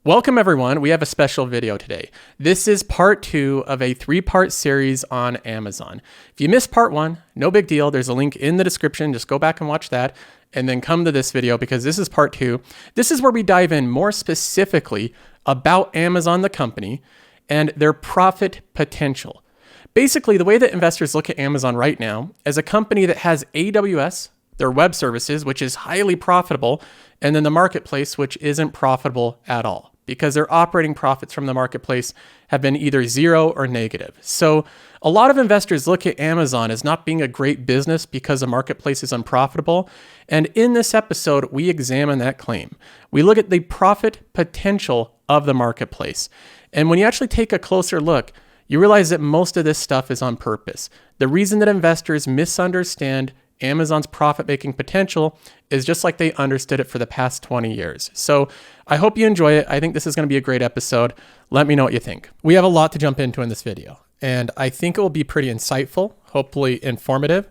Welcome everyone, we have a special video today. This is part 2 of a 3-part series on Amazon. If you missed part 1, no big deal, there's a link in the description, just go back and watch that, and then come to this video because this is part 2. This is where we dive in more specifically about Amazon the company and their profit potential. Basically, the way that investors look at Amazon right now is a company that has AWS, their web services, which is highly profitable, and then the marketplace, which isn't profitable at all because their operating profits from the marketplace have been either zero or negative. So a lot of investors look at Amazon as not being a great business because the marketplace is unprofitable. And in this episode, we examine that claim. We look at the profit potential of the marketplace. And when you actually take a closer look, you realize that most of this stuff is on purpose. The reason that investors misunderstand Amazon's profit-making potential is just like they understood it for the past 20 years. So I hope you enjoy it. I think this is going to be a great episode. Let me know what you think. We have a lot to jump into in this video, and I think it will be pretty insightful, hopefully informative.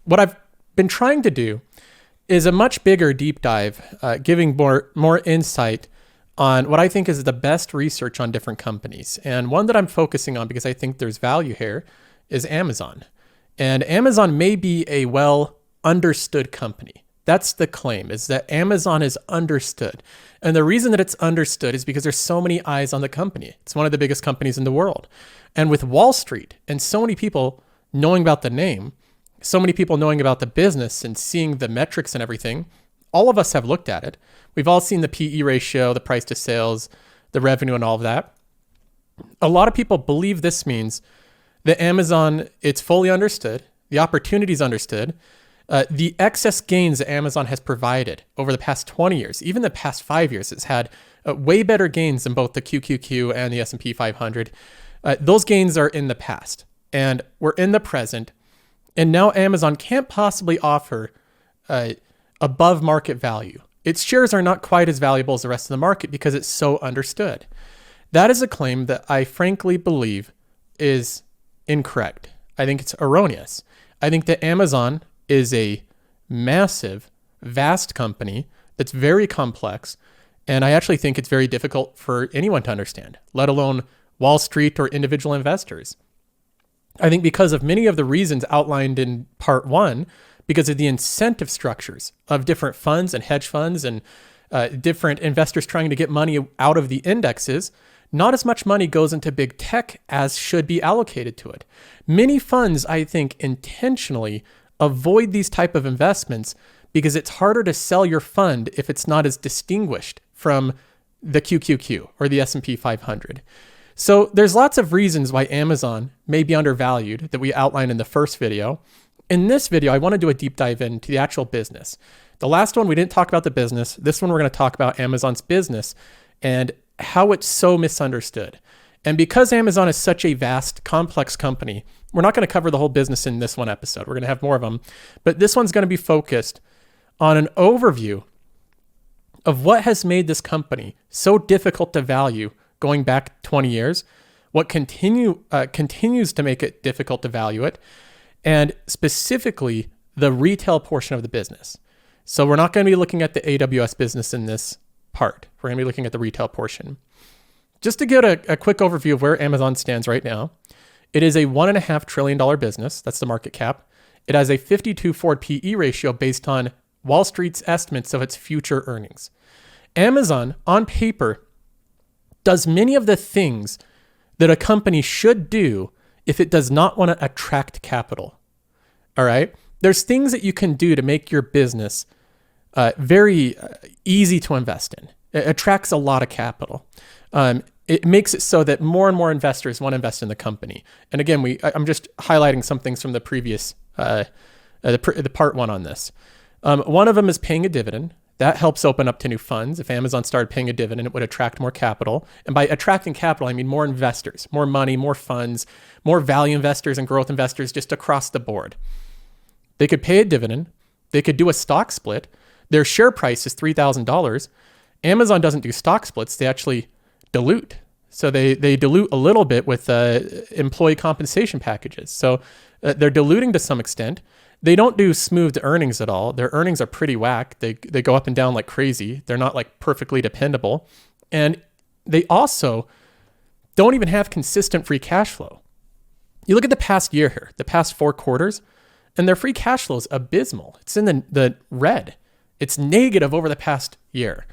What I've been trying to do is a much bigger deep dive, giving more insight on what I think is the best research on different companies. And one that I'm focusing on because I think there's value here is Amazon. And Amazon may be a well understood company. That's the claim, is that Amazon is understood. And the reason that it's understood is because there's so many eyes on the company. It's one of the biggest companies in the world. And with Wall Street and so many people knowing about the name, so many people knowing about the business and seeing the metrics and everything, all of us have looked at it. We've all seen the PE ratio, the price to sales, the revenue and all of that. A lot of people believe this means that Amazon, it's fully understood, the opportunity is understood, the excess gains that Amazon has provided over the past 20 years, even the past 5 years, it's had way better gains than both the QQQ and the S&P 500. Those gains are in the past, and we're in the present, and now Amazon can't possibly offer above market value. Its shares are not quite as valuable as the rest of the market because it's so understood. That is a claim that I frankly believe is incorrect. I think it's erroneous. I think that Amazon is a massive, vast company that's very complex, and I actually think it's very difficult for anyone to understand, let alone Wall Street or individual investors. I think because of many of the reasons outlined in part 1, because of the incentive structures of different funds and hedge funds and different investors trying to get money out of the indexes, not as much money goes into big tech as should be allocated to it. Many funds, I think, intentionally avoid these type of investments because it's harder to sell your fund if it's not as distinguished from the QQQ or the S&P 500. So there's lots of reasons why Amazon may be undervalued that we outlined in the first video. In this video, I want to do a deep dive into the actual business. The last one, we didn't talk about the business. This one, we're going to talk about Amazon's business and how it's so misunderstood. And because Amazon is such a vast, complex company, we're not going to cover the whole business in this one episode. We're going to have more of them. But this one's going to be focused on an overview of what has made this company so difficult to value going back 20 years, what continues to make it difficult to value it, and specifically the retail portion of the business. So we're not going to be looking at the AWS business in this part. We're going to be looking at the retail portion. Just to get a quick overview of where Amazon stands right now, it is a $1.5 trillion business. That's the market cap. It has a 52 forward PE ratio based on Wall Street's estimates of its future earnings. Amazon, on paper, does many of the things that a company should do if it does not want to attract capital. All right? There's things that you can do to make your business very easy to invest in. It attracts a lot of capital. It makes it so that more and more investors want to invest in the company. And again, I'm just highlighting some things from the previous, the part 1 on this. One of them is paying a dividend. That helps open up to new funds. If Amazon started paying a dividend, it would attract more capital. And by attracting capital, I mean more investors, more money, more funds, more value investors and growth investors just across the board. They could pay a dividend. They could do a stock split. Their share price is $3,000. Amazon doesn't do stock splits. They actually dilute. So they dilute a little bit with employee compensation packages. So they're diluting to some extent. They don't do smooth earnings at all. Their earnings are pretty whack. They go up and down like crazy. They're not like perfectly dependable. And they also don't even have consistent free cash flow. You look at the past year here, the past 4 quarters, and their free cash flow is abysmal. It's in the red. It's negative over the past year.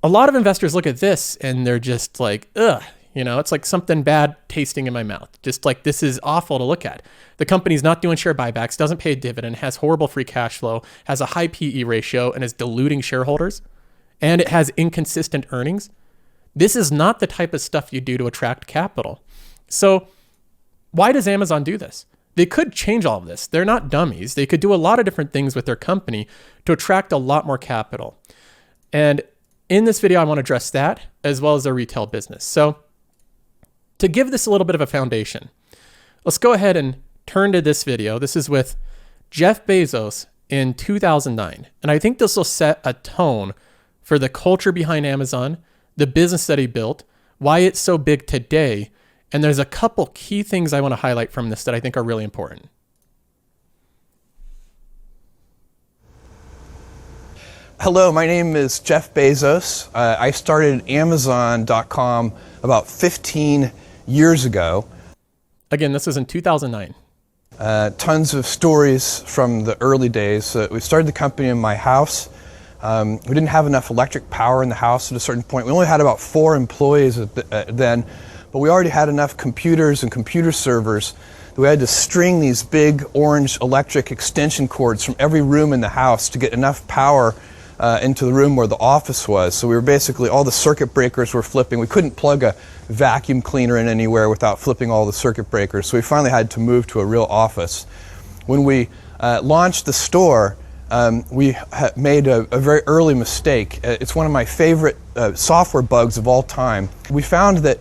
A lot of investors look at this and they're just like, ugh, it's like something bad tasting in my mouth. Just like, this is awful to look at. The company's not doing share buybacks, doesn't pay a dividend, has horrible free cash flow, has a high PE ratio, and is diluting shareholders, and it has inconsistent earnings. This is not the type of stuff you do to attract capital. So why does Amazon do this? They could change all of this. They're not dummies. They could do a lot of different things with their company to attract a lot more capital. And in this video, I want to address that as well as their retail business. So to give this a little bit of a foundation, let's go ahead and turn to this video. This is with Jeff Bezos in 2009. And I think this will set a tone for the culture behind Amazon, the business that he built, why it's so big today. And there's a couple key things I want to highlight from this that I think are really important. Hello, my name is Jeff Bezos. I started Amazon.com about 15 years ago. Again, this was in 2009. Tons of stories from the early days. We started the company in my house. We didn't have enough electric power in the house at a certain point. We only had about 4 employees then, but we already had enough computers and computer servers that we had to string these big orange electric extension cords from every room in the house to get enough power into the room where the office was. So we were basically, all the circuit breakers were flipping. We couldn't plug a vacuum cleaner in anywhere without flipping all the circuit breakers. So we finally had to move to a real office. When we launched the store, we made a very early mistake. It's one of my favorite software bugs of all time. We found that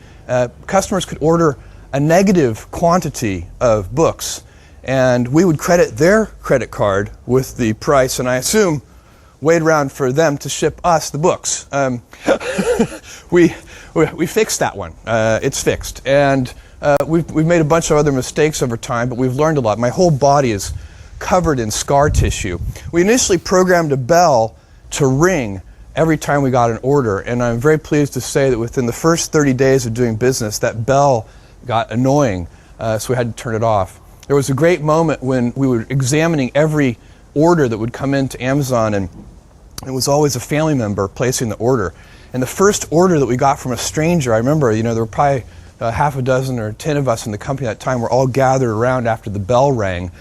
customers could order a negative quantity of books, and we would credit their credit card with the price, and I assume wait around for them to ship us the books. We fixed that one. It's fixed, and we've made a bunch of other mistakes over time, but we've learned a lot. My whole body is covered in scar tissue. We initially programmed a bell to ring every time we got an order, and I'm very pleased to say that within the first 30 days of doing business, that bell got annoying, so we had to turn it off. There was a great moment when we were examining every order that would come into Amazon, and it was always a family member placing the order. And the first order that we got from a stranger, I remember, there were probably half a dozen or 10 of us in the company at that time. We're all gathered around after the bell rang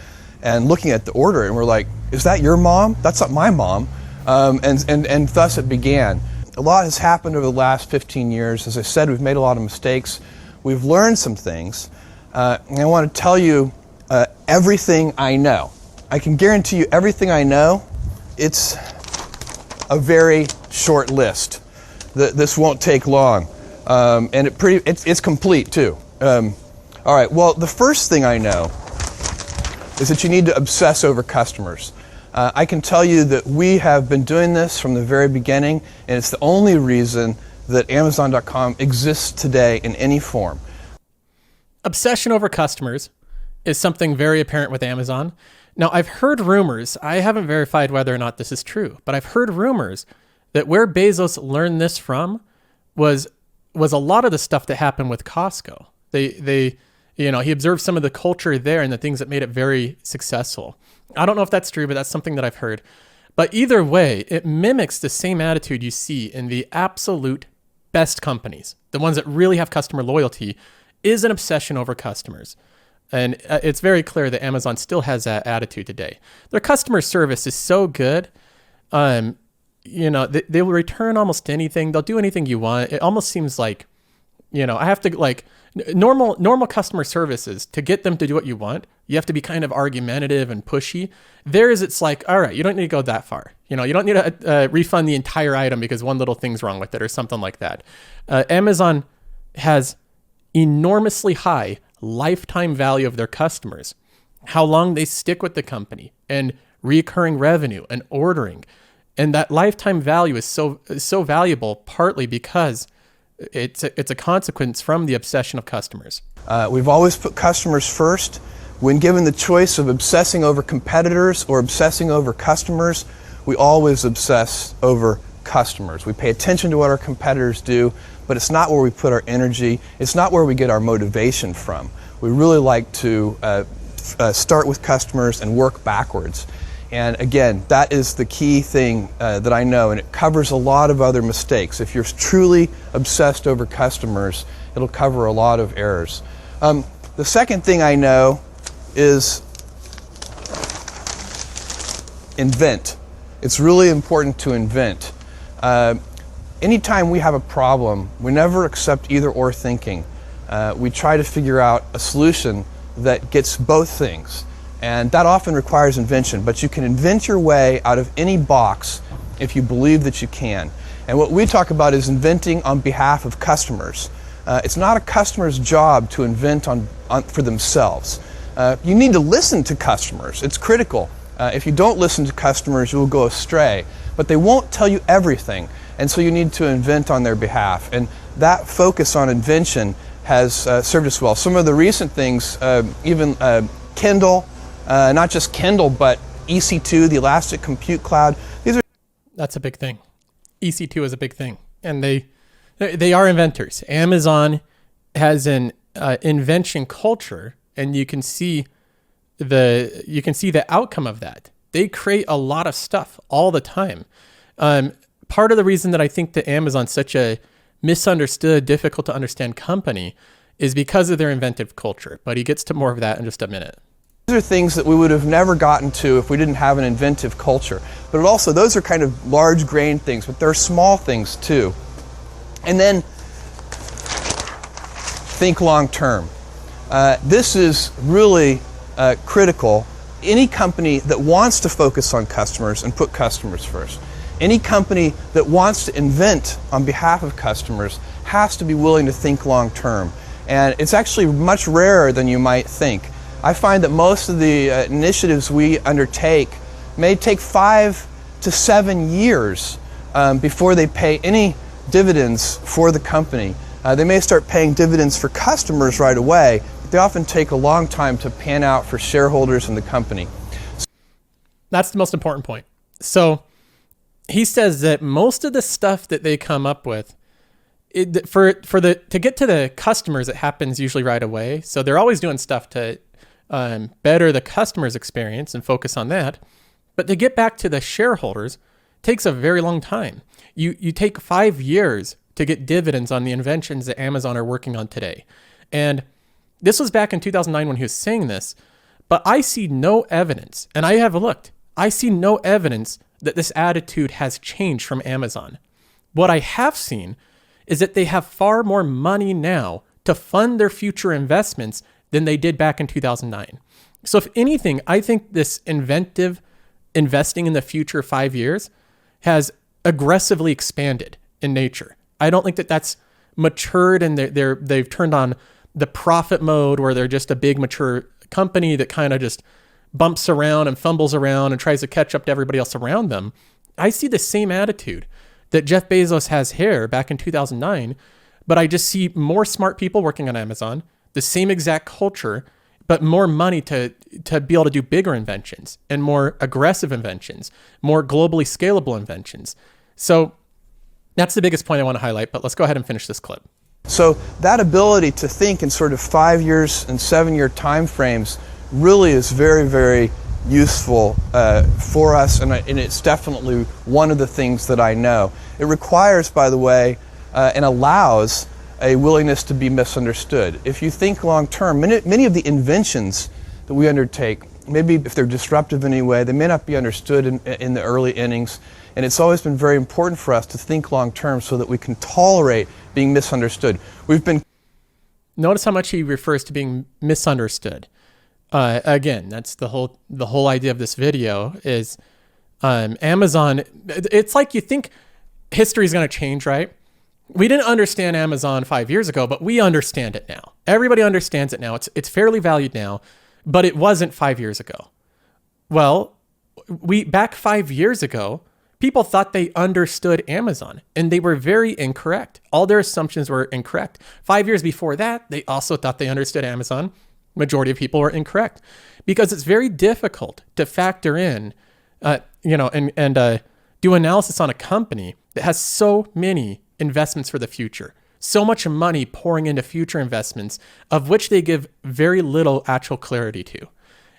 and looking at the order, and we're like, is that your mom? That's not my mom. And thus it began. A lot has happened over the last 15 years. As I said, we've made a lot of mistakes. We've learned some things. And I want to tell you everything I know. I can guarantee you everything I know. It's a very short list. This won't take long. And it's complete too. All right, well, the first thing I know is that you need to obsess over customers. I can tell you that we have been doing this from the very beginning, and it's the only reason that Amazon.com exists today in any form. Obsession over customers is something very apparent with Amazon. Now, I've heard rumors, I haven't verified whether or not this is true, but I've heard rumors that where Bezos learned this from was a lot of the stuff that happened with Costco. He observed some of the culture there and the things that made it very successful. I don't know if that's true, but that's something that I've heard. But either way, it mimics the same attitude you see in the absolute best companies. The ones that really have customer loyalty is an obsession over customers. And it's very clear that Amazon still has that attitude today. Their customer service is so good. They will return almost anything. They'll do anything you want. It almost seems like, I have to normal customer services, to get them to do what you want, you have to be kind of argumentative and pushy. Theirs, it's like, all right, you don't need to go that far. You don't need to refund the entire item because one little thing's wrong with it or something like that. Amazon has enormously high lifetime value of their customers, how long they stick with the company, and recurring revenue and ordering. And that lifetime value is so valuable partly because it's a consequence from the obsession of customers. We've always put customers first. When given the choice of obsessing over competitors or obsessing over customers, we always obsess over customers. We pay attention to what our competitors do, but it's not where we put our energy. It's not where we get our motivation from. We really like to start with customers and work backwards. And again, that is the key thing that I know, and it covers a lot of other mistakes. If you're truly obsessed over customers, it'll cover a lot of errors. The second thing I know is invent. It's really important to invent. Anytime we have a problem, we never accept either or thinking. We try to figure out a solution that gets both things. And that often requires invention, but you can invent your way out of any box if you believe that you can. And what we talk about is inventing on behalf of customers. It's not a customer's job to invent for themselves. You need to listen to customers. It's critical. If you don't listen to customers, you will go astray. But they won't tell you everything, and so you need to invent on their behalf. And that focus on invention has served us well. Some of the recent things, even Kindle, not just Kindle, but EC2, the Elastic Compute Cloud. That's a big thing. EC2 is a big thing, and they are inventors. Amazon has an invention culture, and you can see the outcome of that. They create a lot of stuff all the time. Part of the reason that I think that Amazon's such a misunderstood, difficult to understand company is because of their inventive culture. But he gets to more of that in just a minute. These are things that we would have never gotten to if we didn't have an inventive culture. But also, those are kind of large grain things, but there are small things too. And then, think long term. This is really critical. Any company that wants to focus on customers and put customers first, any company that wants to invent on behalf of customers has to be willing to think long term. And it's actually much rarer than you might think. I find that most of the initiatives we undertake may take 5 to 7 years before they pay any dividends for the company. They may start paying dividends for customers right away, but they often take a long time to pan out for shareholders in the company. That's the most important point. So he says that most of the stuff that they come up with, to get to the customers, it happens usually right away. So they're always doing stuff to better the customer's experience and focus on that. But to get back to the shareholders takes a very long time. You take 5 years to get dividends on the inventions that Amazon are working on today. And this was back in 2009 when he was saying this, but I see no evidence, and I have looked, I see no evidence that this attitude has changed from Amazon. What I have seen is that they have far more money now to fund their future investments than they did back in 2009. So if anything, I think this inventive investing in the future 5 years has aggressively expanded in nature. I don't think that that's matured and they've turned on the profit mode where they're just a big mature company that kind of just bumps around and fumbles around and tries to catch up to everybody else around them. I see the same attitude that Jeff Bezos has here back in 2009, but I just see more smart people working on Amazon, the same exact culture, but more money to be able to do bigger inventions and more aggressive inventions, more globally scalable inventions. So that's the biggest point I want to highlight, but let's go ahead and finish this clip. So that ability to think in sort of 5 years and 7 year time frames really is very, very useful for us, and it's definitely one of the things that I know. It requires, by the way, and allows a willingness to be misunderstood. If you think long term, many of the inventions that we undertake, maybe if they're disruptive in any way, they may not be understood in the early innings, and it's always been very important for us to think long term so that we can tolerate being misunderstood. Notice how much he refers to being misunderstood. Again, that's the whole idea of this video is Amazon. It's like you think history is going to change, right? We didn't understand Amazon 5 years ago, but we understand it now. Everybody understands it now. It's fairly valued now, but it wasn't 5 years ago. Well, back 5 years ago, people thought they understood Amazon, and they were very incorrect. All their assumptions were incorrect. 5 years before that, they also thought they understood Amazon. Majority of people were incorrect because it's very difficult to factor in, and do analysis on a company that has so many investments for the future, so much money pouring into future investments, of which they give very little actual clarity to.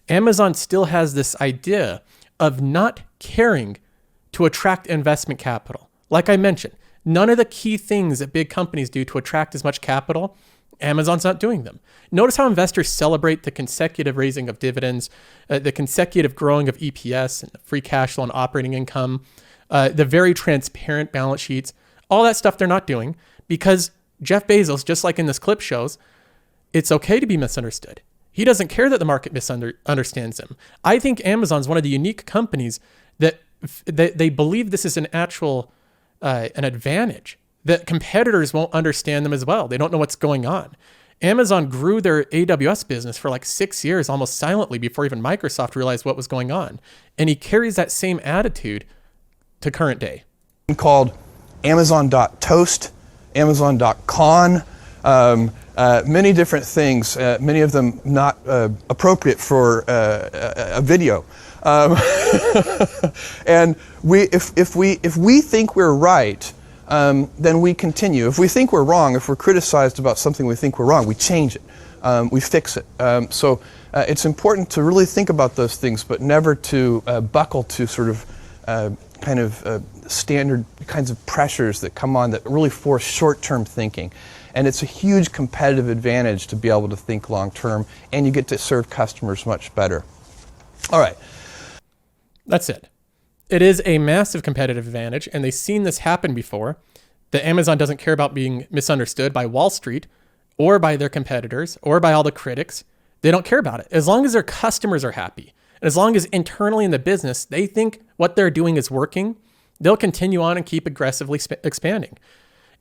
Amazon still has this idea of not caring to attract investment capital. Like I mentioned, none of the key things that big companies do to attract as much capital, Amazon's not doing them. Notice how investors celebrate the consecutive raising of dividends, the consecutive growing of EPS and free cash flow and operating income, the very transparent balance sheets, all that stuff they're not doing because Jeff Bezos, just like in this clip shows, it's okay to be misunderstood. He doesn't care that the market misunderstands him. I think Amazon's one of the unique companies that they believe this is an actual an advantage, that competitors won't understand them as well. They don't know what's going on. Amazon grew their AWS business for like 6 years almost silently before even Microsoft realized what was going on. And he carries that same attitude to current day. Called Amazon.toast, Amazon.con, many different things, many of them not appropriate for a video. And if we think we're right, then we continue. If we think we're wrong, if we're criticized about something we think we're wrong, we change it, we fix it. So it's important to really think about those things, but never to buckle to sort of standard kinds of pressures that come on that really force short-term thinking. And it's a huge competitive advantage to be able to think long-term, and you get to serve customers much better. All right. That's it. It is a massive competitive advantage, and they've seen this happen before, that Amazon doesn't care about being misunderstood by Wall Street or by their competitors or by all the critics. They don't care about it. As long as their customers are happy, and as long as internally in the business, they think what they're doing is working, they'll continue on and keep aggressively expanding.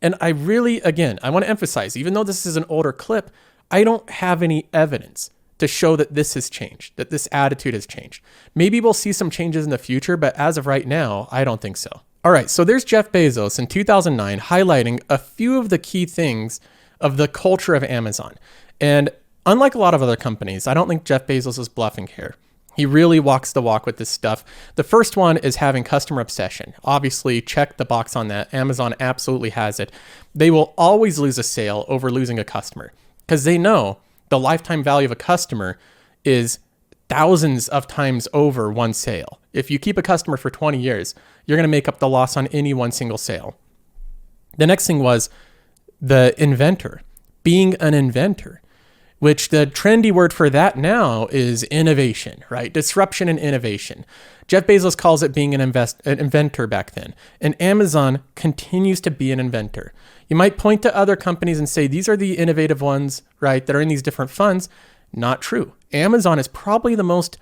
And I really, again, I want to emphasize, even though this is an older clip, I don't have any evidence to show that this has changed, that this attitude has changed. Maybe we'll see some changes in the future, but as of right now, I don't think so. All right, so there's Jeff Bezos in 2009 highlighting a few of the key things of the culture of Amazon. And unlike a lot of other companies, I don't think Jeff Bezos is bluffing here. He really walks the walk with this stuff. The first one is having customer obsession. Obviously, check the box on that. Amazon absolutely has it. They will always lose a sale over losing a customer because they know the lifetime value of a customer is thousands of times over one sale. If you keep a customer for 20 years, you're going to make up the loss on any one single sale. The next thing was the inventor, being an inventor, which the trendy word for that now is innovation, right? Disruption and innovation. Jeff Bezos calls it being an inventor back then. And Amazon continues to be an inventor. You might point to other companies and say, these are the innovative ones, right, that are in these different funds. Not true. Amazon is probably the most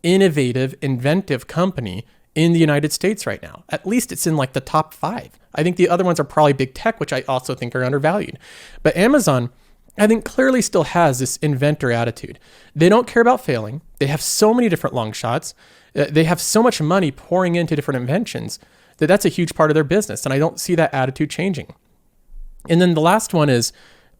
innovative, inventive company in the United States right now. At least it's in like the top 5. I think the other ones are probably big tech, which I also think are undervalued. But Amazon, I think, clearly still has this inventor attitude. They don't care about failing. They have so many different long shots. They have so much money pouring into different inventions that that's a huge part of their business. And I don't see that attitude changing. And then the last one is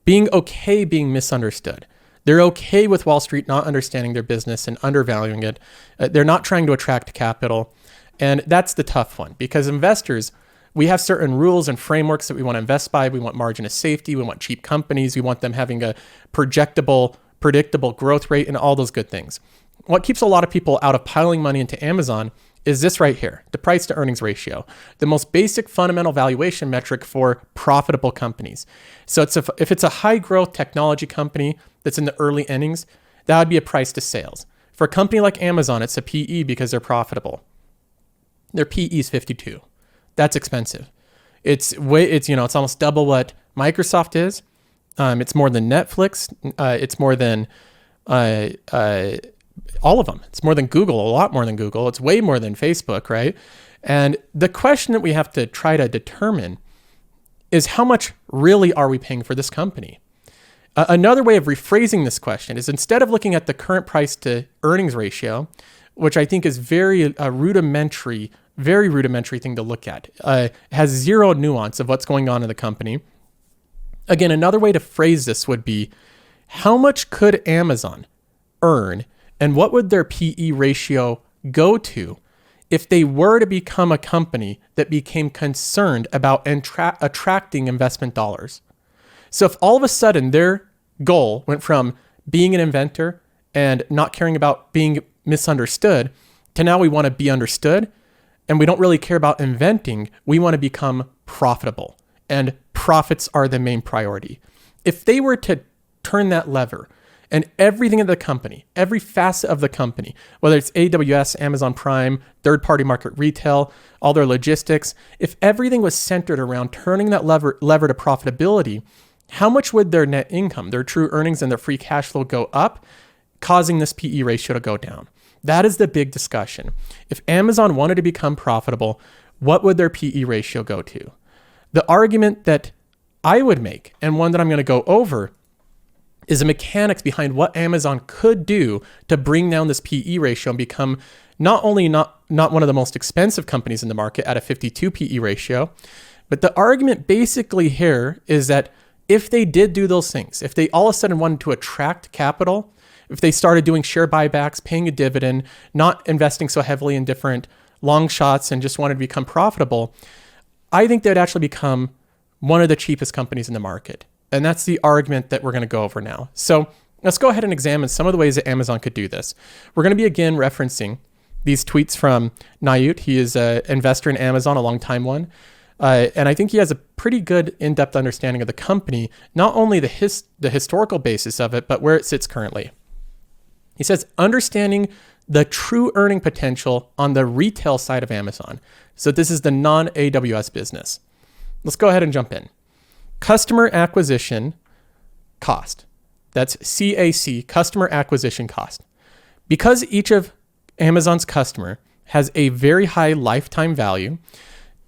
being okay being misunderstood. They're okay with Wall Street not understanding their business and undervaluing it. They're not trying to attract capital. And that's the tough one because investors, we have certain rules and frameworks that we want to invest by. We want margin of safety. We want cheap companies. We want them having a predictable growth rate and all those good things. What keeps a lot of people out of piling money into Amazon is this right here, the price to earnings ratio, the most basic fundamental valuation metric for profitable companies. So if it's a high growth technology company that's in the early innings, that would be a price to sales. For a company like Amazon, it's a PE because they're profitable. Their PE is 52. That's expensive. It's almost double what Microsoft is. It's more than Netflix. It's more than all of them. It's more than Google, a lot more than Google. It's way more than Facebook, right? And the question that we have to try to determine is how much really are we paying for this company? Another way of rephrasing this question is instead of looking at the current price to earnings ratio, which I think is very rudimentary thing to look at, has zero nuance of what's going on in the company. Again, another way to phrase this would be, how much could Amazon earn and what would their PE ratio go to if they were to become a company that became concerned about attracting investment dollars. So if all of a sudden their goal went from being an inventor and not caring about being misunderstood to now we want to be understood and we don't really care about inventing, we want to become profitable, and profits are the main priority. If they were to turn that lever and everything of the company, every facet of the company, whether it's AWS, Amazon Prime, third-party market retail, all their logistics, if everything was centered around turning that lever to profitability, how much would their net income, their true earnings, and their free cash flow go up, causing this PE ratio to go down? That is the big discussion. If Amazon wanted to become profitable, what would their PE ratio go to? The argument that I would make, and one that I'm going to go over, is the mechanics behind what Amazon could do to bring down this PE ratio and become not only not one of the most expensive companies in the market at a 52 PE ratio, but the argument basically here is that if they did do those things, if they all of a sudden wanted to attract capital, if they started doing share buybacks, paying a dividend, not investing so heavily in different long shots and just wanted to become profitable, I think they'd actually become one of the cheapest companies in the market. And that's the argument that we're going to go over now. So let's go ahead and examine some of the ways that Amazon could do this. We're going to be again referencing these tweets from Nayut. He is an investor in Amazon, a long time one. And I think he has a pretty good in-depth understanding of the company, not only the historical basis of it, but where it sits currently. He says, understanding the true earning potential on the retail side of Amazon. So this is the non-AWS business. Let's go ahead and jump in. Customer acquisition cost. That's CAC, customer acquisition cost. Because each of Amazon's customer has a very high lifetime value,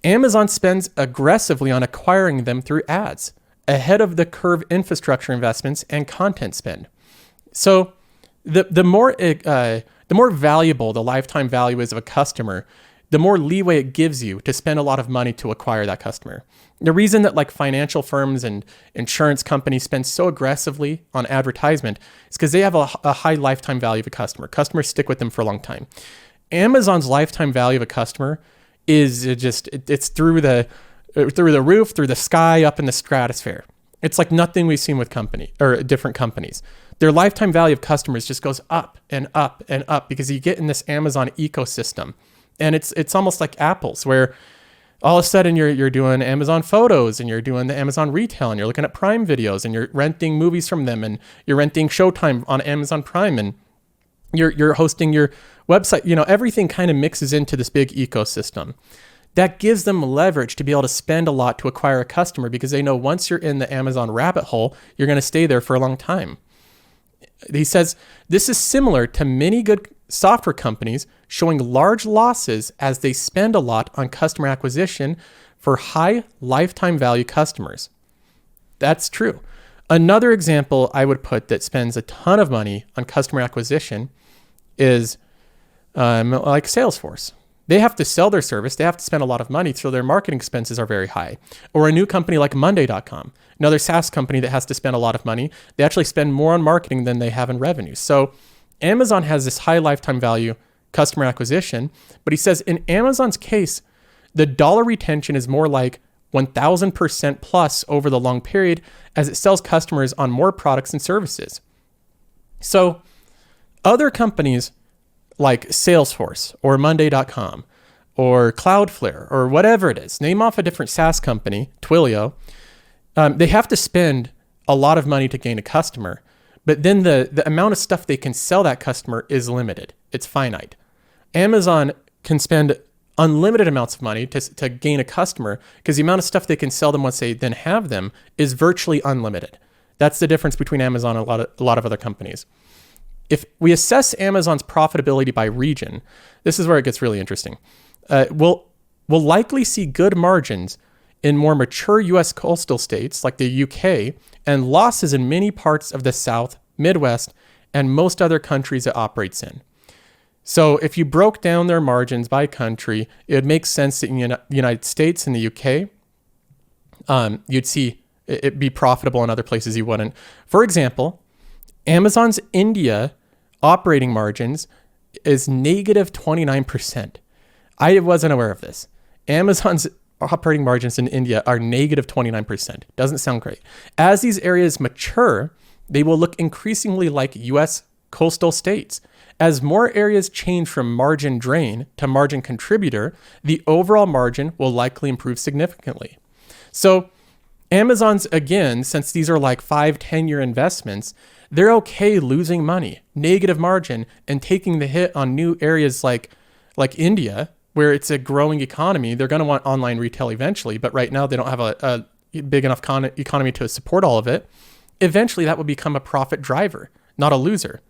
Amazon spends aggressively on acquiring them through ads, ahead of the curve infrastructure investments and content spend. So the more valuable the lifetime value is of a customer, the more leeway it gives you to spend a lot of money to acquire that customer. The reason that like financial firms and insurance companies spend so aggressively on advertisement is because they have a high lifetime value of a customer. Customers stick with them for a long time. Amazon's lifetime value of a customer is it's through the roof, through the sky, up in the stratosphere. It's like nothing we've seen with different companies. Their lifetime value of customers just goes up and up and up because you get in this Amazon ecosystem. And it's almost like apples, where all of a sudden you're doing Amazon Photos and you're doing the Amazon Retail and you're looking at Prime Videos and you're renting movies from them and you're renting Showtime on Amazon Prime and you're hosting your website. You know, everything kind of mixes into this big ecosystem. That gives them leverage to be able to spend a lot to acquire a customer because they know once you're in the Amazon rabbit hole, you're going to stay there for a long time. He says, this is similar to many good software companies showing large losses as they spend a lot on customer acquisition for high lifetime value customers. That's true. Another example I would put that spends a ton of money on customer acquisition is like Salesforce. They have to sell their service. They have to spend a lot of money, so their marketing expenses are very high. Or a new company like Monday.com, another SaaS company that has to spend a lot of money. They actually spend more on marketing than they have in revenue. So Amazon has this high lifetime value customer acquisition, but he says in Amazon's case, the dollar retention is more like 1,000% plus over the long period as it sells customers on more products and services. So other companies like Salesforce or Monday.com or Cloudflare or whatever it is, name off a different SaaS company, Twilio, they have to spend a lot of money to gain a customer, but then the amount of stuff they can sell that customer is limited. It's finite. Amazon can spend unlimited amounts of money to gain a customer because the amount of stuff they can sell them once they then have them is virtually unlimited. That's the difference between Amazon and a lot of other companies. If we assess Amazon's profitability by region, this is where it gets really interesting. We'll likely see good margins in more mature U.S. coastal states like the UK and losses in many parts of the South, Midwest, and most other countries it operates in. So if you broke down their margins by country, it would make sense that in the United States and the UK, you'd see it be profitable in other places you wouldn't. For example, Amazon's India operating margins is negative 29%. I wasn't aware of this. Amazon's operating margins in India are negative 29%. Doesn't sound great. As these areas mature, they will look increasingly like US coastal states. As more areas change from margin drain to margin contributor, the overall margin will likely improve significantly. So Amazon's, again, since these are like 5-10 year investments, they're okay losing money, negative margin, and taking the hit on new areas like India, where it's a growing economy. They're going to want online retail eventually, but right now they don't have a big enough economy to support all of it. Eventually that will become a profit driver, not a loser.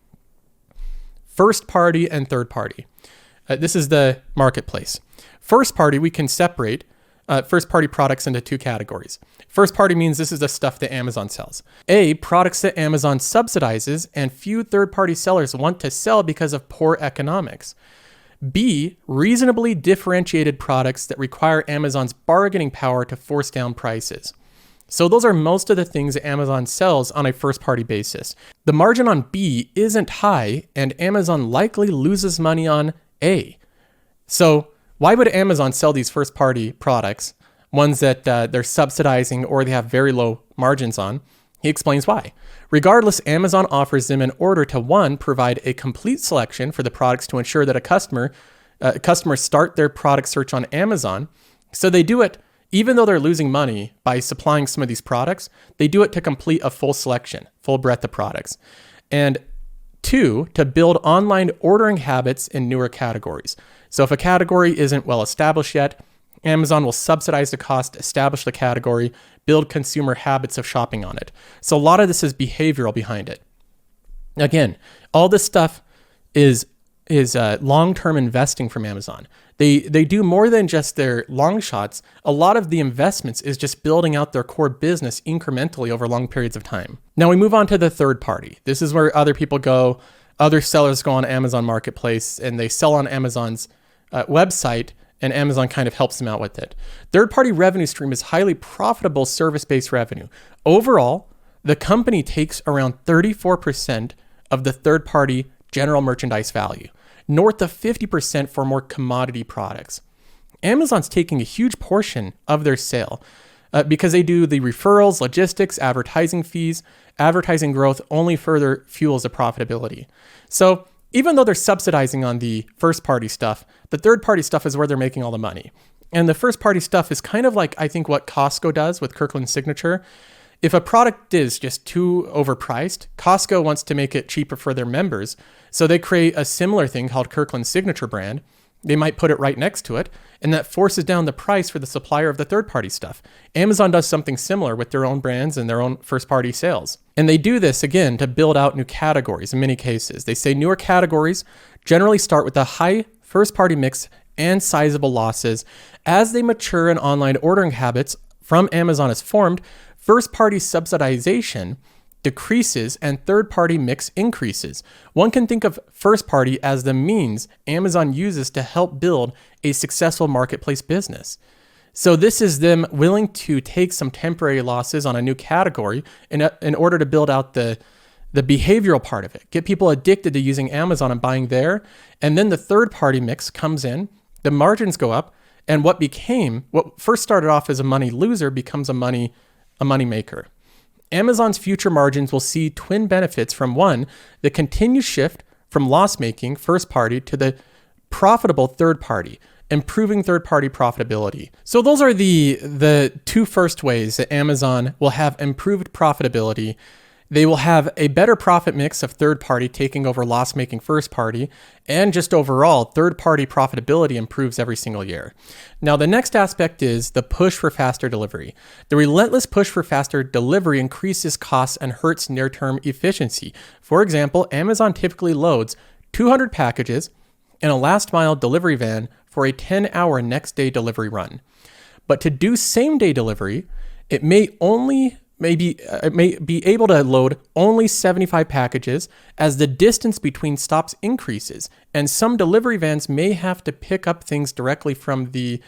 First party and third party. This is the marketplace. First party, we can separate first party products into two categories. First party means this is the stuff that Amazon sells. A, products that Amazon subsidizes and few third party sellers want to sell because of poor economics. B, reasonably differentiated products that require Amazon's bargaining power to force down prices. So those are most of the things that Amazon sells on a first party basis. The margin on B isn't high, and Amazon likely loses money on A. So why would Amazon sell these first party products, ones that they're subsidizing or they have very low margins on? He explains why. Regardless, Amazon offers them in order to, one, provide a complete selection for the products to ensure that customers start their product search on Amazon. So they do it, even though they're losing money by supplying some of these products, they do it to complete a full selection, full breadth of products. And two, to build online ordering habits in newer categories. So if a category isn't well established yet, Amazon will subsidize the cost, establish the category, build consumer habits of shopping on it. So a lot of this is behavioral behind it. Again, all this stuff is long-term investing from Amazon. They do more than just their long shots. A lot of the investments is just building out their core business incrementally over long periods of time. Now we move on to the third party. This is where other people go, other sellers go on Amazon Marketplace and they sell on Amazon's website, and Amazon kind of helps them out with it. Third-party revenue stream is highly profitable service-based revenue. Overall, the company takes around 34% of the third-party general merchandise value, north of 50% for more commodity products. Amazon's taking a huge portion of their sale because they do the referrals, logistics, advertising fees. Advertising growth only further fuels the profitability. So even though they're subsidizing on the first party stuff, the third party stuff is where they're making all the money. And the first party stuff is kind of like, I think, what Costco does with Kirkland Signature. If a product is just too overpriced, Costco wants to make it cheaper for their members. So they create a similar thing called Kirkland Signature brand. They might put it right next to it, and that forces down the price for the supplier of the third-party stuff. Amazon does something similar with their own brands and their own first-party sales. And they do this, again, to build out new categories in many cases. They say newer categories generally start with a high first-party mix and sizable losses. As they mature and online ordering habits from Amazon is formed, first-party subsidization decreases and third-party mix increases. One can think of first-party as the means Amazon uses to help build a successful marketplace business. So this is them willing to take some temporary losses on a new category in order to build out the behavioral part of it, get people addicted to using Amazon and buying there. And then the third-party mix comes in, the margins go up, and what first started off as a money loser becomes a money maker. Amazon's future margins will see twin benefits from, one, the continued shift from loss-making first-party to the profitable third-party, improving third-party profitability. So those are the two first ways that Amazon will have improved profitability. They will have a better profit mix of third-party taking over loss-making first-party, and just overall, third-party profitability improves every single year. Now, the next aspect is the push for faster delivery. The relentless push for faster delivery increases costs and hurts near-term efficiency. For example, Amazon typically loads 200 packages in a last-mile delivery van for a 10-hour next-day delivery run. But to do same-day delivery, it may be able to load only 75 packages as the distance between stops increases, and some delivery vans may have to pick up things directly from the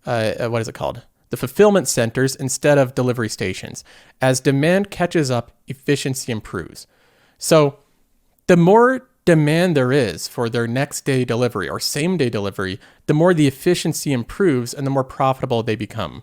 the fulfillment centers instead of delivery stations. As demand catches up, efficiency improves. So the more demand there is for their next day delivery or same day delivery, the more the efficiency improves and the more profitable they become.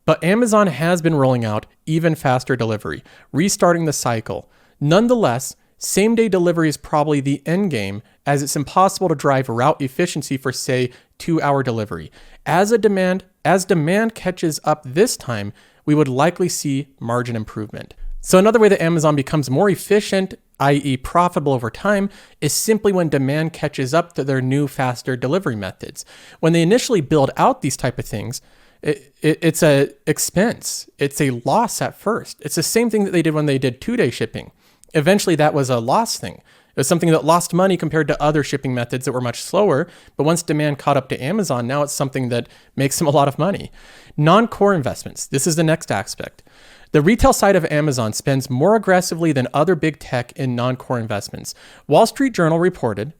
But Amazon has been rolling out even faster delivery, restarting the cycle. Nonetheless, same day delivery is probably the end game, as it's impossible to drive route efficiency for, say, 2-hour delivery. As demand catches up this time, we would likely see margin improvement. So another way that Amazon becomes more efficient, i.e. profitable over time, is simply when demand catches up to their new, faster delivery methods. When they initially build out these type of things, it's a expense. It's a loss at first. It's the same thing that they did when they did 2-day shipping. Eventually, that was a loss thing. It was something that lost money compared to other shipping methods that were much slower. But once demand caught up to Amazon, now it's something that makes them a lot of money. Non-core investments. This is the next aspect. The retail side of Amazon spends more aggressively than other big tech in non-core investments. Wall Street Journal reported,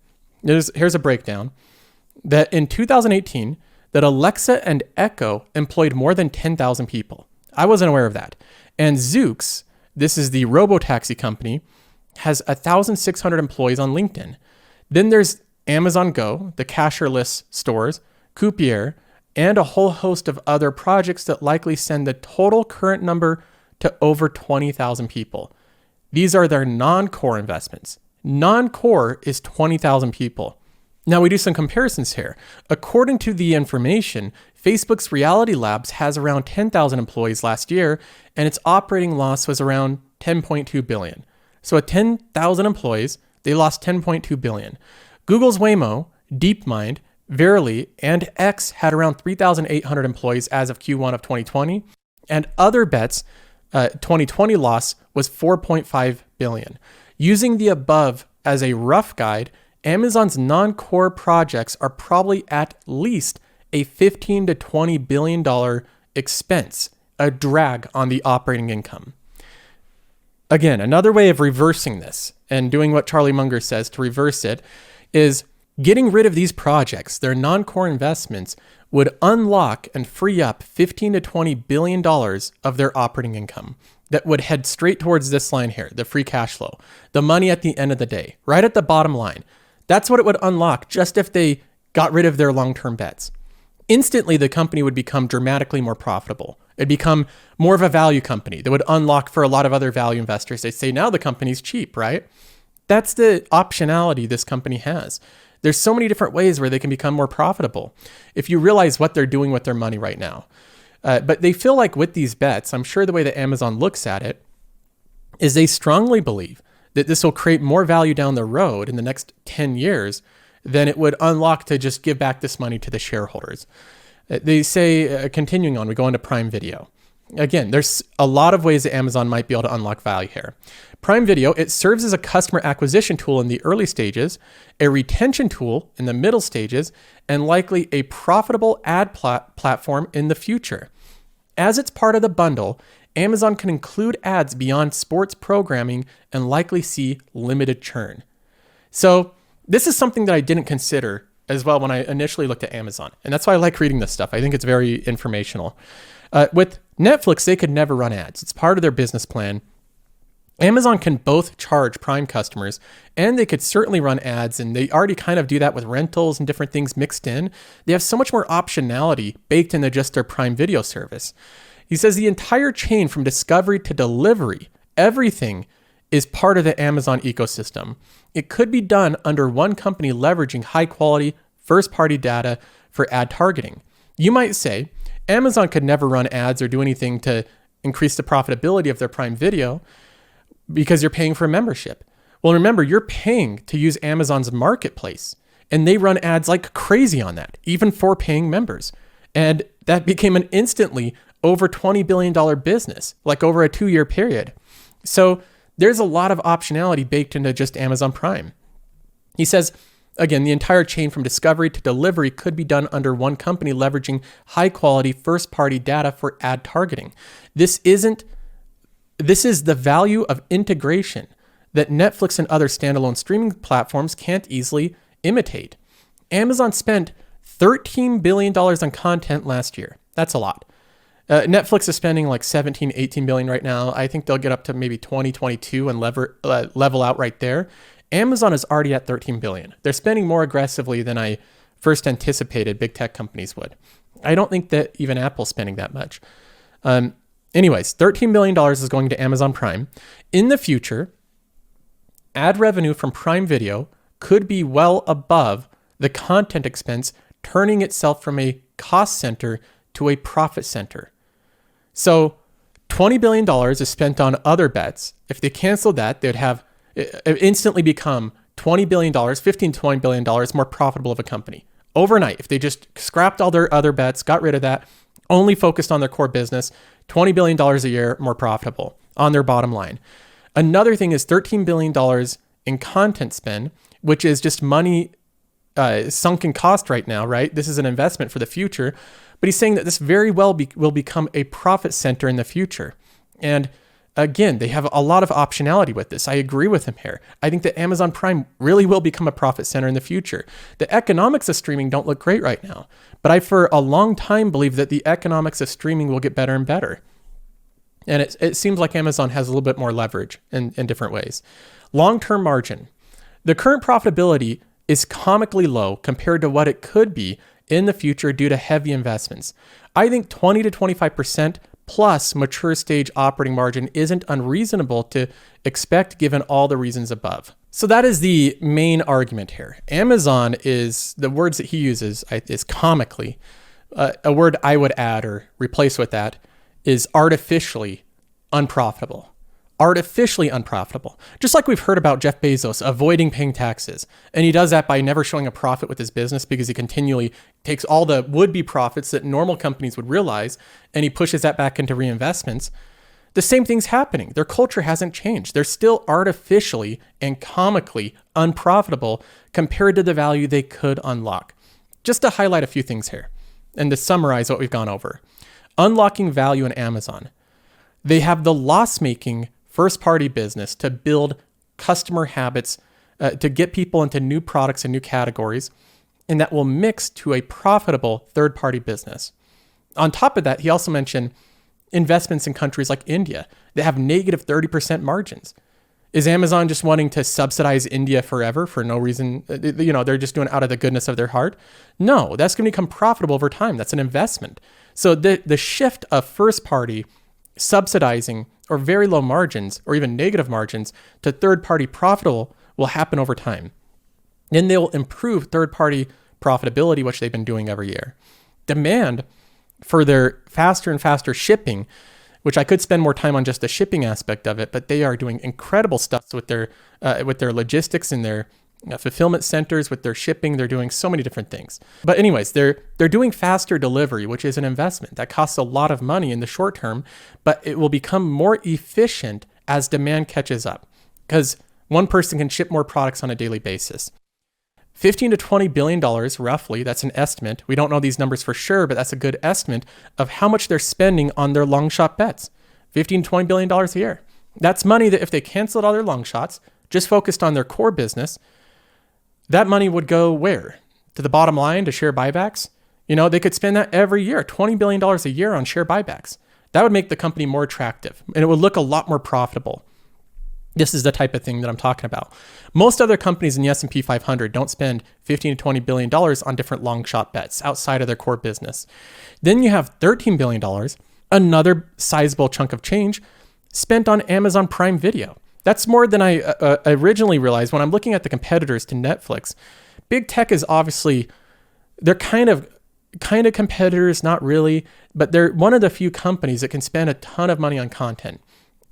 here's a breakdown, that in 2018, that Alexa and Echo employed more than 10,000 people. I wasn't aware of that. And Zoox, this is the robo-taxi company, has 1,600 employees on LinkedIn. Then there's Amazon Go, the cashierless stores, Coupier, and a whole host of other projects that likely send the total current number to over 20,000 people. These are their non-core investments. Non-core is 20,000 people. Now we do some comparisons here. According to the information, Facebook's Reality Labs has around 10,000 employees last year, and its operating loss was around 10.2 billion. So at 10,000 employees, they lost 10.2 billion. Google's Waymo, DeepMind, Verily, and X had around 3,800 employees as of Q1 of 2020, and Other Bets' 2020 loss was 4.5 billion. Using the above as a rough guide, Amazon's non-core projects are probably at least a $15 to $20 billion expense, a drag on the operating income. Again, another way of reversing this and doing what Charlie Munger says to reverse it is getting rid of these projects, their non-core investments, would unlock and free up $15 to $20 billion of their operating income that would head straight towards this line here, the free cash flow, the money at the end of the day, right at the bottom line. That's what it would unlock just if they got rid of their long-term bets. Instantly, the company would become dramatically more profitable. It'd become more of a value company that would unlock for a lot of other value investors. They say, now the company's cheap, right? That's the optionality this company has. There's so many different ways where they can become more profitable if you realize what they're doing with their money right now. But they feel like with these bets, I'm sure the way that Amazon looks at it is they strongly believe that this will create more value down the road in the next 10 years than it would unlock to just give back this money to the shareholders. They say, continuing on, we go into Prime Video. Again, there's a lot of ways that Amazon might be able to unlock value here. Prime Video, it serves as a customer acquisition tool in the early stages, a retention tool in the middle stages, and likely a profitable ad platform in the future. As it's part of the bundle, Amazon can include ads beyond sports programming and likely see limited churn. So this is something that I didn't consider as well when I initially looked at Amazon. And that's why I like reading this stuff. I think it's very informational. With Netflix, they could never run ads. It's part of their business plan. Amazon can both charge Prime customers and they could certainly run ads, and they already kind of do that with rentals and different things mixed in. They have so much more optionality baked into just their Prime Video service. He says the entire chain from discovery to delivery, everything is part of the Amazon ecosystem. It could be done under one company leveraging high quality first-party data for ad targeting. You might say, Amazon could never run ads or do anything to increase the profitability of their Prime Video because you're paying for a membership. Well, remember, you're paying to use Amazon's marketplace, and they run ads like crazy on that, even for paying members. And that became an instantly over $20 billion business, like over a 2-year period. So there's a lot of optionality baked into just Amazon Prime. He says, again, the entire chain from discovery to delivery could be done under one company leveraging high quality first party data for ad targeting. This is the value of integration that Netflix and other standalone streaming platforms can't easily imitate. Amazon spent $13 billion on content last year. That's a lot. Netflix is spending like 17, 18 billion right now. I think they'll get up to maybe 20, 22 and level out right there. Amazon is already at 13 billion. They're spending more aggressively than I first anticipated big tech companies would. I don't think that even Apple's spending that much. Anyways, $13 billion is going to Amazon Prime. In the future, ad revenue from Prime Video could be well above the content expense, turning itself from a cost center to a profit center. So $20 billion is spent on other bets. If they cancel that, they'd have instantly become $20 billion, $15, $20 billion more profitable of a company overnight. If they just scrapped all their other bets, got rid of that, only focused on their core business, $20 billion a year more profitable on their bottom line. Another thing is $13 billion in content spend, which is just money sunken cost right now, right? This is an investment for the future. But he's saying that this very well will become a profit center in the future. And again, they have a lot of optionality with this. I agree with him here. I think that Amazon Prime really will become a profit center in the future. The economics of streaming don't look great right now, but I for a long time believe that the economics of streaming will get better and better. And it seems like Amazon has a little bit more leverage in different ways. Long-term margin. The current profitability is comically low compared to what it could be in the future due to heavy investments. I think 20 to 25% plus mature stage operating margin isn't unreasonable to expect given all the reasons above. So that is the main argument here. Amazon is, the words that he uses is comically, a word I would add or replace with that is artificially unprofitable. Artificially unprofitable. Just like we've heard about Jeff Bezos avoiding paying taxes. And he does that by never showing a profit with his business because he continually takes all the would-be profits that normal companies would realize and he pushes that back into reinvestments. The same thing's happening. Their culture hasn't changed. They're still artificially and comically unprofitable compared to the value they could unlock. Just to highlight a few things here and to summarize what we've gone over. Unlocking value in Amazon. They have the loss-making first-party business to build customer habits, to get people into new products and new categories, and that will mix to a profitable third-party business. On top of that, he also mentioned investments in countries like India that have negative 30% margins. Is Amazon just wanting to subsidize India forever for no reason? They're just doing it out of the goodness of their heart? No, that's going to become profitable over time. That's an investment. So the shift of first-party subsidizing or very low margins or even negative margins to third-party profitable will happen over time. Then they'll improve third-party profitability, which they've been doing every year. Demand for their faster and faster shipping, which I could spend more time on just the shipping aspect of it, but they are doing incredible stuff with their logistics and their fulfillment centers, with their shipping. They're doing so many different things. But anyways, they're doing faster delivery, which is an investment that costs a lot of money in the short term, but it will become more efficient as demand catches up because one person can ship more products on a daily basis. $15 to $20 billion roughly, that's an estimate. We don't know these numbers for sure, but that's a good estimate of how much they're spending on their long shot bets. $15 to $20 billion a year. That's money that if they canceled all their long shots, just focused on their core business, that money would go where? To the bottom line, to share buybacks? They could spend that every year, $20 billion a year on share buybacks. That would make the company more attractive and it would look a lot more profitable. This is the type of thing that I'm talking about. Most other companies in the S&P 500 don't spend $15 to $20 billion on different long shot bets outside of their core business. Then you have $13 billion, another sizable chunk of change spent on Amazon Prime Video. That's more than I originally realized when I'm looking at the competitors to Netflix. Big tech is obviously, they're kind of competitors, not really, but they're one of the few companies that can spend a ton of money on content.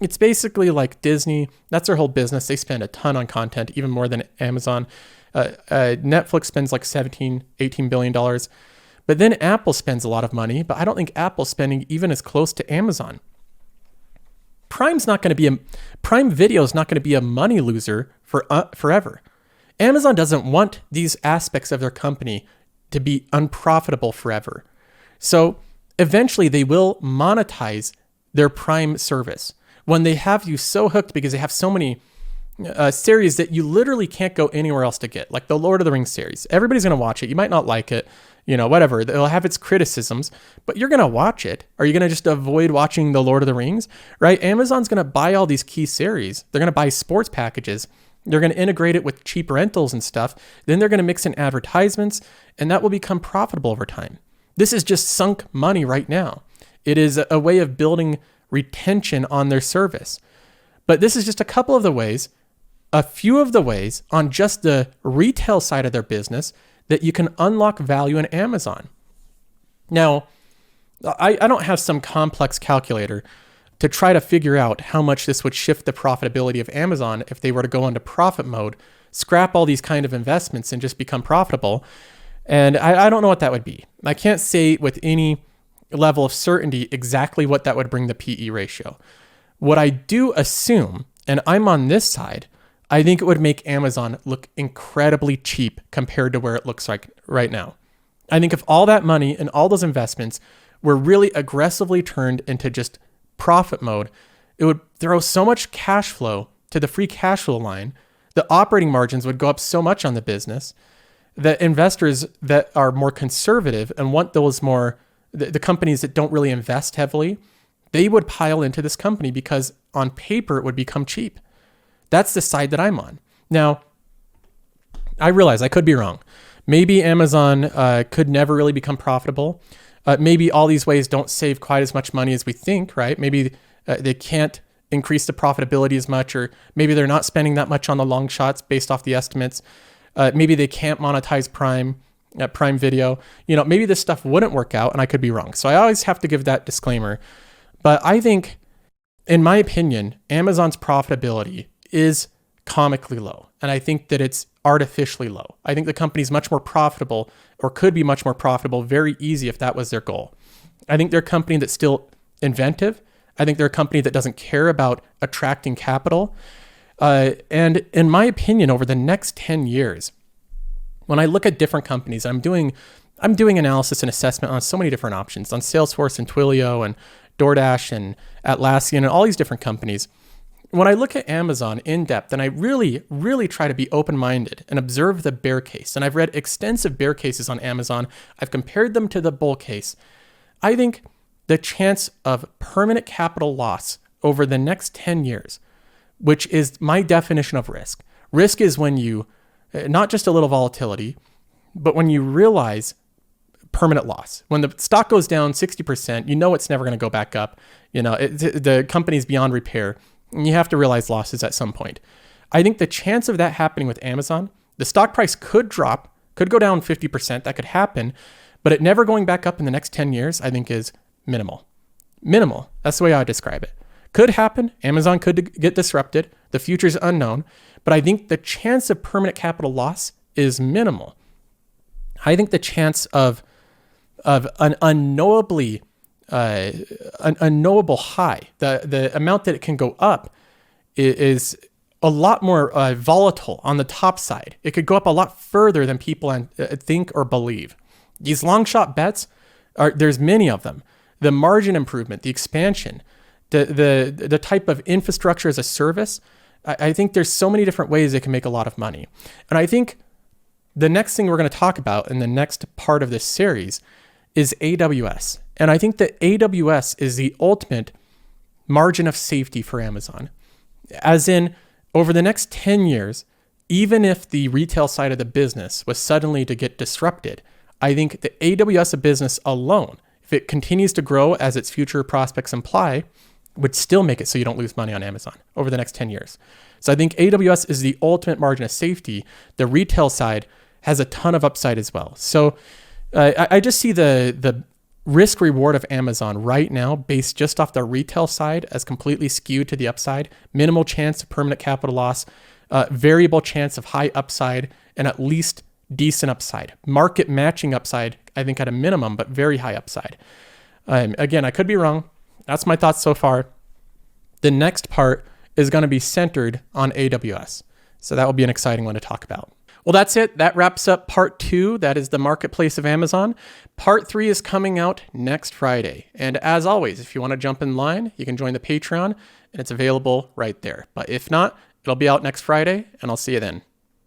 It's basically like Disney. That's their whole business. They spend a ton on content, even more than Amazon. Netflix spends like $17, $18 billion. But then Apple spends a lot of money, but I don't think Apple's spending even as close to Amazon. Prime Video is not going to be a money loser for forever. Amazon doesn't want these aspects of their company to be unprofitable forever. So eventually they will monetize their Prime service when they have you so hooked because they have so many series that you literally can't go anywhere else to get, like the Lord of the Rings series. Everybody's going to watch it. You might not like it, whatever. It'll have its criticisms, but you're going to watch it. Are you going to just avoid watching the Lord of the Rings, right? Amazon's going to buy all these key series. They're going to buy sports packages They're going to integrate it with cheap rentals and stuff. Then they're going to mix in advertisements, and that will become profitable over time. This is just sunk money right now. It is a way of building retention on their service. But this is just a couple of the ways, a few of the ways on just the retail side of their business that you can unlock value in Amazon. Now, I don't have some complex calculator to try to figure out how much this would shift the profitability of Amazon if they were to go into profit mode, scrap all these kind of investments and just become profitable. And I don't know what that would be. I can't say with any level of certainty exactly what that would bring the PE ratio. What I do assume, and I'm on this side, I think it would make Amazon look incredibly cheap compared to where it looks like right now. I think if all that money and all those investments were really aggressively turned into just profit mode, it would throw so much cash flow to the free cash flow line. The operating margins would go up so much on the business that investors that are more conservative and want those more, the companies that don't really invest heavily, they would pile into this company because on paper it would become cheap. That's the side that I'm on. Now, I realize I could be wrong. Maybe Amazon could never really become profitable. Maybe all these ways don't save quite as much money as we think, right? Maybe they can't increase the profitability as much, or maybe they're not spending that much on the long shots based off the estimates. Maybe they can't monetize Prime Video. Maybe this stuff wouldn't work out, and I could be wrong. So I always have to give that disclaimer. But I think, in my opinion, Amazon's profitability is comically low. And I think that it's artificially low. I think the company's much more profitable, or could be much more profitable very easy if that was their goal. I think they're a company that's still inventive. I think they're a company that doesn't care about attracting capital. And in my opinion, over the next 10 years, when I look at different companies, I'm doing analysis and assessment on so many different options, on Salesforce and Twilio and DoorDash and Atlassian and all these different companies. When I look at Amazon in depth, and I really, really try to be open-minded and observe the bear case, and I've read extensive bear cases on Amazon, I've compared them to the bull case, I think the chance of permanent capital loss over the next 10 years, which is my definition of risk. Risk is when you, not just a little volatility, but when you realize permanent loss. When the stock goes down 60%, you know it's never going to go back up. The company's beyond repair. And you have to realize losses at some point. I think the chance of that happening with Amazon, the stock price could drop, could go down 50%. That could happen, but it never going back up in the next 10 years, I think is minimal. Minimal. That's the way I would describe it. Could happen. Amazon could get disrupted. The future's unknown, but I think the chance of permanent capital loss is minimal. I think the chance of an unknowable high, the amount that it can go up is a lot more volatile on the top side. It could go up a lot further than people think or believe. These long shot bets, there's many of them. The margin improvement, the expansion, the type of infrastructure as a service, I think there's so many different ways they can make a lot of money. And I think the next thing we're going to talk about in the next part of this series is AWS. And I think that AWS is the ultimate margin of safety for Amazon. As in, over the next 10 years, even if the retail side of the business was suddenly to get disrupted, I think the AWS business alone, if it continues to grow as its future prospects imply, would still make it so you don't lose money on Amazon over the next 10 years. So I think AWS is the ultimate margin of safety. The retail side has a ton of upside as well. So I just see the risk reward of Amazon right now based just off the retail side as completely skewed to the upside, minimal chance of permanent capital loss, variable chance of high upside, and at least decent upside. Market matching upside, I think at a minimum, but very high upside. Again, I could be wrong. That's my thoughts so far. The next part is going to be centered on AWS. So that will be an exciting one to talk about. Well, that's it. That wraps up part 2. That is the marketplace of Amazon. Part 3 is coming out next Friday. And as always, if you want to jump in line, you can join the Patreon and it's available right there. But if not, it'll be out next Friday and I'll see you then.